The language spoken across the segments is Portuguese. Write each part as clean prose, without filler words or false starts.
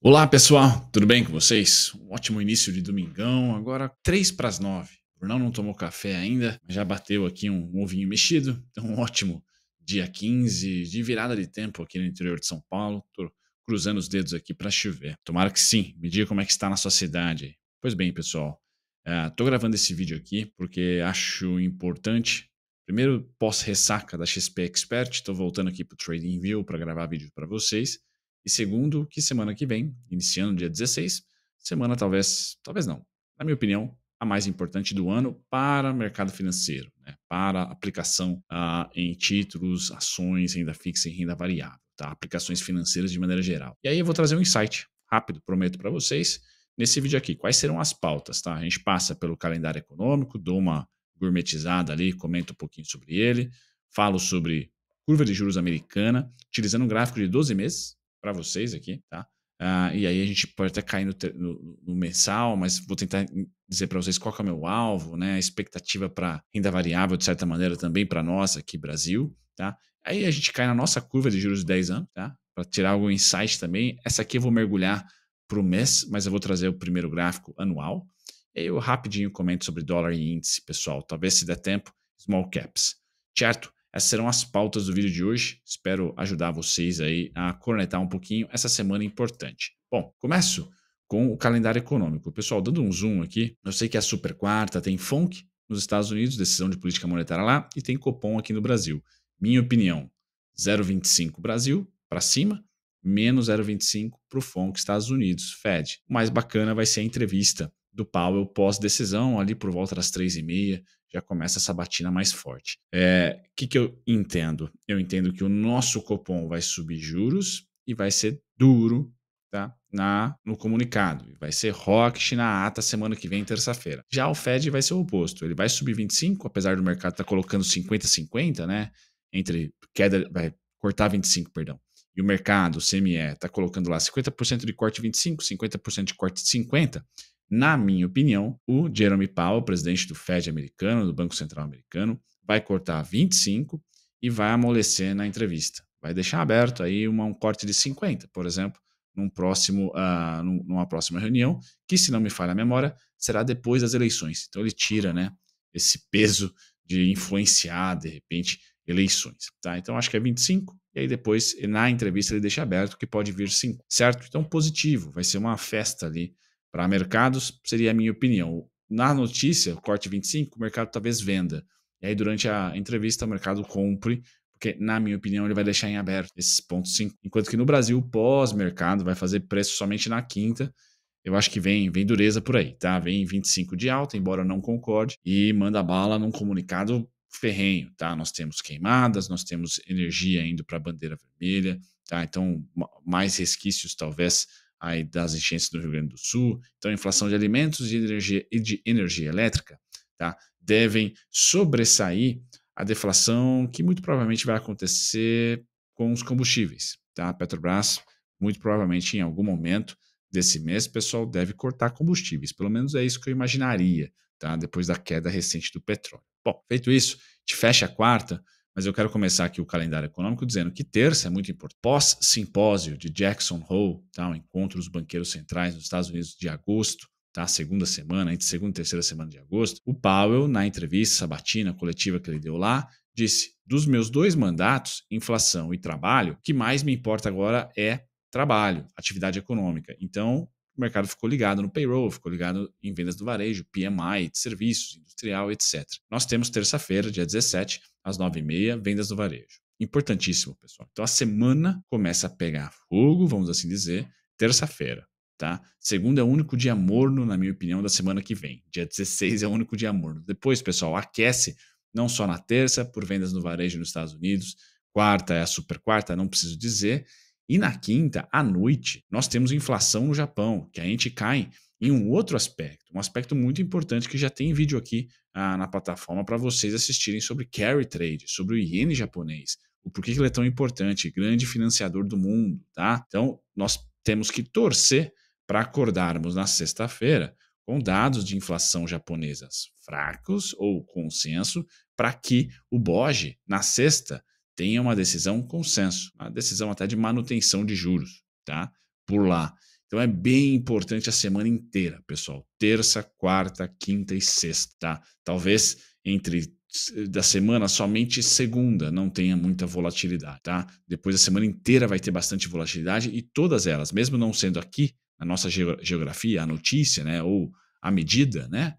Olá pessoal, tudo bem com vocês? Um ótimo início de domingão, agora 3 para as 9. O Brunão não tomou café ainda, mas já bateu aqui um ovinho mexido, então um ótimo dia 15 de virada de tempo aqui no interior de São Paulo. Tô cruzando os dedos aqui para chover. Tomara que sim, me diga como é que está na sua cidade aí. Pois bem pessoal, tô gravando esse vídeo aqui porque acho importante. Primeiro, pós-ressaca da XP Expert, estou voltando aqui para o TradingView para gravar vídeo para vocês. E segundo, que semana que vem, iniciando dia 16, semana talvez não, na minha opinião, a mais importante do ano para o mercado financeiro, né? Para aplicação em títulos, ações, renda fixa e renda variável, tá? Aplicações financeiras de maneira geral. E aí eu vou trazer um insight rápido, prometo para vocês, nesse vídeo aqui. Quais serão as pautas, tá? A gente passa pelo calendário econômico, dou uma gourmetizada ali, comento um pouquinho sobre ele, falo sobre curva de juros americana, utilizando um gráfico de 12 meses, para vocês aqui, tá? E aí a gente pode até cair no mensal, mas vou tentar dizer para vocês qual que é o meu alvo, né? A expectativa para renda variável, de certa maneira, também para nós aqui, Brasil, tá? Aí a gente cai na nossa curva de juros de 10 anos, tá? Para tirar algum insight também. Essa aqui eu vou mergulhar para o mês, mas eu vou trazer o primeiro gráfico anual. E aí eu rapidinho comento sobre dólar e índice, pessoal. Talvez, se der tempo, small caps. Certo? Essas serão as pautas do vídeo de hoje. Espero ajudar vocês aí a cornetar um pouquinho essa semana importante. Bom, começo com o calendário econômico. Pessoal, dando um zoom aqui, eu sei que é a super quarta, tem FONC nos Estados Unidos, decisão de política monetária lá, e tem Copom aqui no Brasil. Minha opinião, 0,25 Brasil para cima, menos 0,25 para o FONC Estados Unidos, Fed. O mais bacana vai ser a entrevista do Powell pós-decisão, ali por volta das 3h30, já começa essa batina mais forte. Que eu entendo? Eu entendo que o nosso Copom vai subir juros e vai ser duro, tá? No comunicado. Vai ser hawkish na ata semana que vem, terça-feira. Já o Fed vai ser o oposto. Ele vai subir 25, apesar do mercado estar colocando 50-50, né? Entre queda, vai cortar 25, perdão. E o mercado, o CME, está colocando lá 50% de corte 25, 50% de corte 50. Na minha opinião, o Jerome Powell, presidente do Fed americano, do Banco Central americano, vai cortar 25 e vai amolecer na entrevista. Vai deixar aberto aí um corte de 50, por exemplo, numa próxima reunião, que, se não me falha a memória, será depois das eleições. Então ele tira, né, esse peso de influenciar, de repente, eleições. Tá? Então acho que é 25, e aí depois, na entrevista, ele deixa aberto que pode vir 5, certo? Então positivo, vai ser uma festa ali para mercados, seria a minha opinião. Na notícia, corte 25, o mercado talvez venda. E aí, durante a entrevista, o mercado compre, porque, na minha opinião, ele vai deixar em aberto esses pontos 5. Enquanto que no Brasil, pós-mercado, vai fazer preço somente na quinta. Eu acho que vem dureza por aí, tá? Vem 25 de alta, embora eu não concorde, e manda bala num comunicado ferrenho, tá? Nós temos queimadas, nós temos energia indo para a bandeira vermelha, tá? Então, mais resquícios, talvez, aí das enchentes do Rio Grande do Sul. Então, a inflação de alimentos e de energia elétrica, tá? Devem sobressair a deflação que muito provavelmente vai acontecer com os combustíveis, tá? A Petrobras, muito provavelmente, em algum momento desse mês, o pessoal deve cortar combustíveis. Pelo menos é isso que eu imaginaria, tá? Depois da queda recente do petróleo. Bom, feito isso, a gente fecha a quarta, mas eu quero começar aqui o calendário econômico dizendo que terça é muito importante. Pós-simpósio de Jackson Hole, tá? O encontro dos banqueiros centrais nos Estados Unidos de agosto, tá? Segunda semana, entre segunda e terceira semana de agosto, o Powell, na entrevista sabatina coletiva que ele deu lá, disse: dos meus 2 mandatos, inflação e trabalho, o que mais me importa agora é trabalho, atividade econômica. Então, o mercado ficou ligado no payroll, ficou ligado em vendas do varejo, PMI, de serviços, industrial, etc. Nós temos terça-feira, dia 17, às 9h30, vendas do varejo. Importantíssimo, pessoal. Então, a semana começa a pegar fogo, vamos assim dizer, terça-feira. Tá? Segunda é o único dia morno, na minha opinião, da semana que vem. Dia 16 é o único dia morno. Depois, pessoal, aquece não só na terça, por vendas no varejo nos Estados Unidos. Quarta é a super quarta, não preciso dizer. E na quinta, à noite, nós temos inflação no Japão, que a gente cai em um outro aspecto, um aspecto muito importante que já tem vídeo aqui na plataforma para vocês assistirem sobre carry trade, sobre o iene japonês, o porquê que ele é tão importante, grande financiador do mundo, tá? Então, nós temos que torcer para acordarmos na sexta-feira com dados de inflação japonesas fracos ou consenso, para que o BOJ, na sexta, tenha uma decisão consenso, uma decisão até de manutenção de juros, tá? Por lá. Então é bem importante a semana inteira, pessoal. Terça, quarta, quinta e sexta, tá? Talvez da semana somente segunda não tenha muita volatilidade, tá? Depois a semana inteira vai ter bastante volatilidade e todas elas, mesmo não sendo aqui na nossa geografia, a notícia, né, ou a medida, né,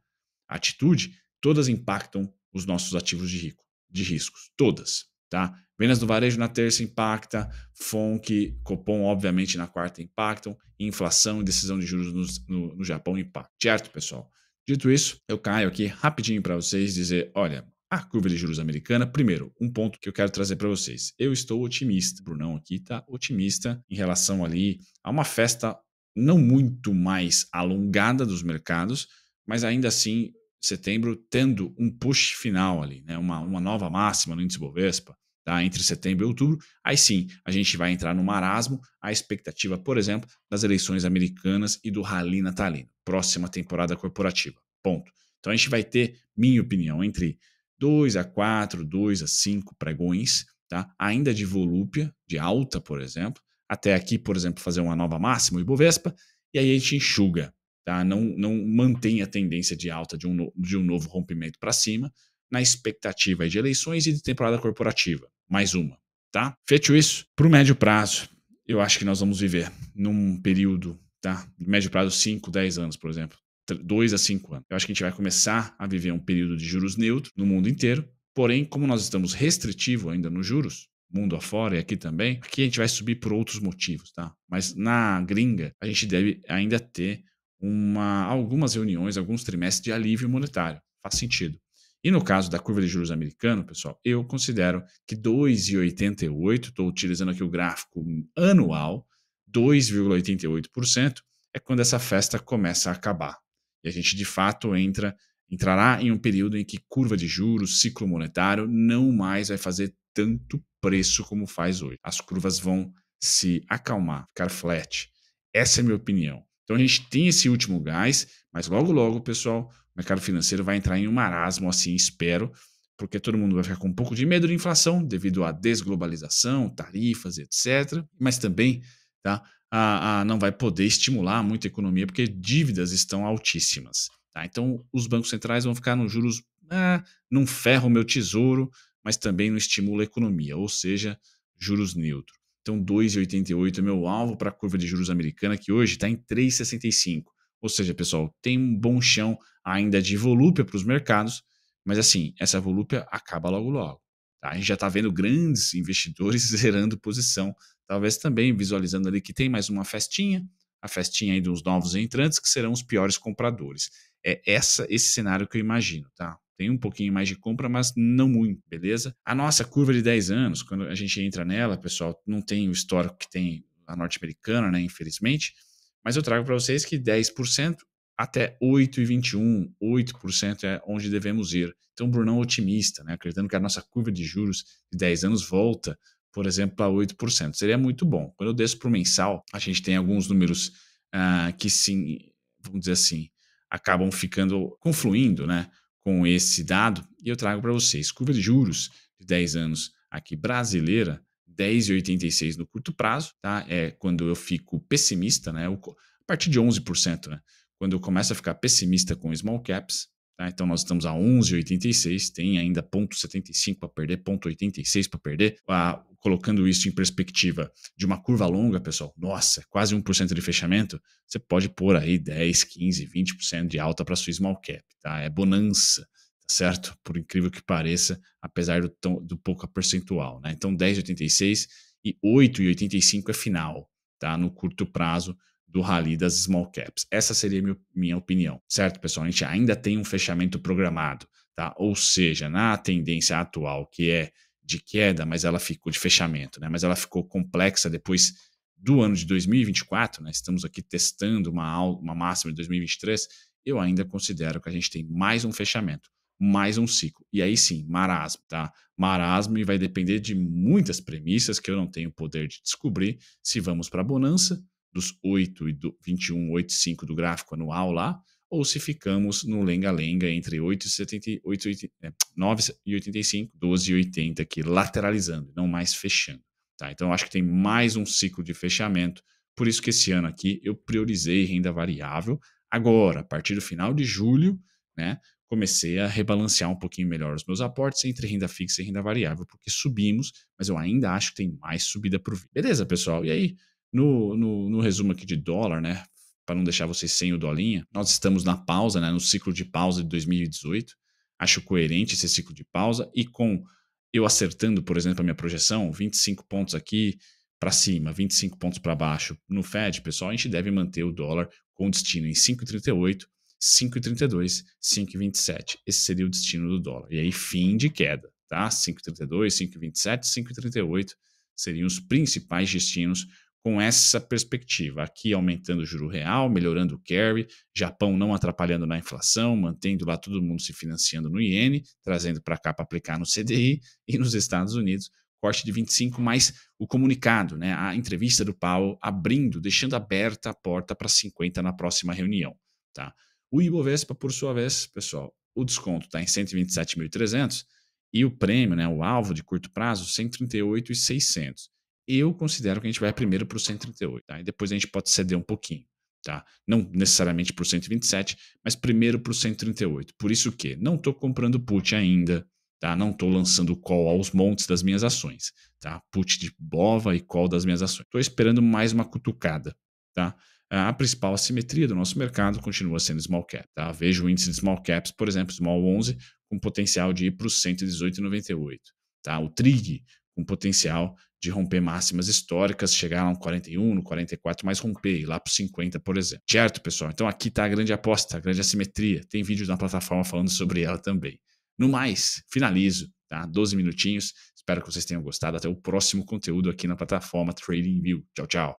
a atitude, todas impactam os nossos ativos de riscos, todas, tá? Vendas do varejo na terça impacta, FONC, Copom, obviamente, na quarta impactam, inflação e decisão de juros no Japão impactam. Certo, pessoal? Dito isso, eu caio aqui rapidinho para vocês dizer, olha, a curva de juros americana, primeiro, um ponto que eu quero trazer para vocês. Eu estou otimista, o Brunão aqui está otimista em relação ali a uma festa não muito mais alongada dos mercados, mas ainda assim, setembro tendo um push final ali, né? Uma nova máxima no índice Bovespa, tá? Entre setembro e outubro, aí sim a gente vai entrar no marasmo, a expectativa, por exemplo, das eleições americanas e do rally natalino, próxima temporada corporativa. Ponto. Então a gente vai ter, minha opinião, entre 2 a 4, 2 a 5 pregões, tá? Ainda de volúpia, de alta, por exemplo, até aqui, por exemplo, fazer uma nova máxima, o Ibovespa, e aí a gente enxuga, tá? Não mantém a tendência de alta de um novo rompimento para cima, na expectativa de eleições e de temporada corporativa. Mais uma, tá? Feito isso, para o médio prazo, eu acho que nós vamos viver num período, tá? Médio prazo, 5, 10 anos, por exemplo. 2 a 5 anos. Eu acho que a gente vai começar a viver um período de juros neutro no mundo inteiro, porém, como nós estamos restritivo ainda nos juros, mundo afora e aqui também, aqui a gente vai subir por outros motivos, tá? Mas na gringa, a gente deve ainda ter algumas reuniões, alguns trimestres de alívio monetário. Faz sentido. E no caso da curva de juros americano, pessoal, eu considero que 2,88, estou utilizando aqui o gráfico anual, 2,88% é quando essa festa começa a acabar. E a gente, de fato, entrará em um período em que curva de juros, ciclo monetário, não mais vai fazer tanto preço como faz hoje. As curvas vão se acalmar, ficar flat. Essa é a minha opinião. Então a gente tem esse último gás, mas logo, logo, pessoal, o mercado financeiro vai entrar em um marasmo, assim, espero, porque todo mundo vai ficar com um pouco de medo de inflação devido à desglobalização, tarifas, etc. Mas também, tá? Não vai poder estimular muito a economia porque dívidas estão altíssimas. Tá? Então, os bancos centrais vão ficar nos juros, não ferra o meu tesouro, mas também não estimula a economia, ou seja, juros neutro. Então, 2,88 é meu alvo para a curva de juros americana, que hoje está em 3,65. Ou seja, pessoal, tem um bom chão ainda de volúpia para os mercados, mas assim, essa volúpia acaba logo logo. Tá? A gente já está vendo grandes investidores zerando posição, talvez também visualizando ali que tem mais uma festinha, a festinha aí dos novos entrantes, que serão os piores compradores. É esse cenário que eu imagino, tá? Tem um pouquinho mais de compra, mas não muito, beleza? A nossa curva de 10 anos, quando a gente entra nela, pessoal, não tem o histórico que tem a norte-americana, né, infelizmente, mas eu trago para vocês que 10% até 8,21, 8% é onde devemos ir. Então, Brunão otimista, né, acreditando que a nossa curva de juros de 10 anos volta, por exemplo, a 8%. Seria muito bom. Quando eu desço para o mensal, a gente tem alguns números que sim, vamos dizer assim, acabam ficando confluindo, né, com esse dado, e eu trago para vocês curva de juros de 10 anos aqui brasileira, 10,86 no curto prazo, tá? É quando eu fico pessimista, né? A partir de 11%, né? Quando eu começo a ficar pessimista com small caps, tá? Então nós estamos a 11,86, tem ainda 0,75 para perder, 0,86 para perder. Colocando isso em perspectiva de uma curva longa, pessoal, nossa, quase 1% de fechamento, você pode pôr aí 10, 15, 20% de alta para sua small cap, tá? É bonança, tá certo? Por incrível que pareça, apesar do pouco percentual, né? Então 10,86 e 8,85 é final, tá? No curto prazo do rally das small caps. Essa seria a minha opinião, certo, pessoal? A gente ainda tem um fechamento programado, tá? Ou seja, na tendência atual, que é de queda, mas ela ficou de fechamento, né? Mas ela ficou complexa depois do ano de 2024, né? Estamos aqui testando uma máxima de 2023. Eu ainda considero que a gente tem mais um fechamento, mais um ciclo. E aí sim, marasmo, tá? Marasmo e vai depender de muitas premissas que eu não tenho poder de descobrir se vamos para a bonança dos 8 e do 21, 8,5 do gráfico anual lá, ou se ficamos no lenga-lenga entre 9,85, 12,80 aqui, lateralizando, não mais fechando. Tá? Então, eu acho que tem mais um ciclo de fechamento Por isso que esse ano aqui eu priorizei renda variável. Agora, a partir do final de julho, né, comecei a rebalancear um pouquinho melhor os meus aportes entre renda fixa e renda variável, porque subimos, mas eu ainda acho que tem mais subida por vir. Beleza, pessoal? E aí, no resumo aqui de dólar, né, para não deixar vocês sem o dolinha, nós estamos na pausa, né, no ciclo de pausa de 2018. Acho coerente esse ciclo de pausa e com eu acertando, por exemplo, a minha projeção, 25 pontos aqui para cima, 25 pontos para baixo no Fed, pessoal, a gente deve manter o dólar com destino em 5,38, 5,32, 5,27. Esse seria o destino do dólar. E aí, fim de queda, tá? 5,32, 5,27, 5,38 seriam os principais destinos com essa perspectiva. Aqui aumentando o juro real, melhorando o carry, Japão não atrapalhando na inflação, mantendo lá todo mundo se financiando no iene, trazendo para cá para aplicar no CDI, e nos Estados Unidos, corte de 25, mais o comunicado, né, a entrevista do Powell abrindo, deixando aberta a porta para 50 na próxima reunião. Tá? O Ibovespa, por sua vez, pessoal, o desconto está em 127.300 e o prêmio, né, o alvo de curto prazo, 138.600. Eu considero que a gente vai primeiro para o 138, tá? E depois a gente pode ceder um pouquinho, tá? Não necessariamente para o 127, mas primeiro para o 138. Por isso que não estou comprando put ainda, tá? Não estou lançando call aos montes das minhas ações, tá? Put de BOVA e call das minhas ações. Estou esperando mais uma cutucada, tá? A principal assimetria do nosso mercado continua sendo small cap, tá? Vejo o índice de small caps, por exemplo, small 11, com potencial de ir para os 118,98, tá? O TRIG com potencial de romper máximas históricas, chegar lá no 41, no 44, mas romper, ir lá para os 50, por exemplo. Certo, pessoal? Então aqui está a grande aposta, a grande assimetria. Tem vídeo na plataforma falando sobre ela também. No mais, finalizo, tá? 12 minutinhos. Espero que vocês tenham gostado. Até o próximo conteúdo aqui na plataforma TradingView. Tchau, tchau.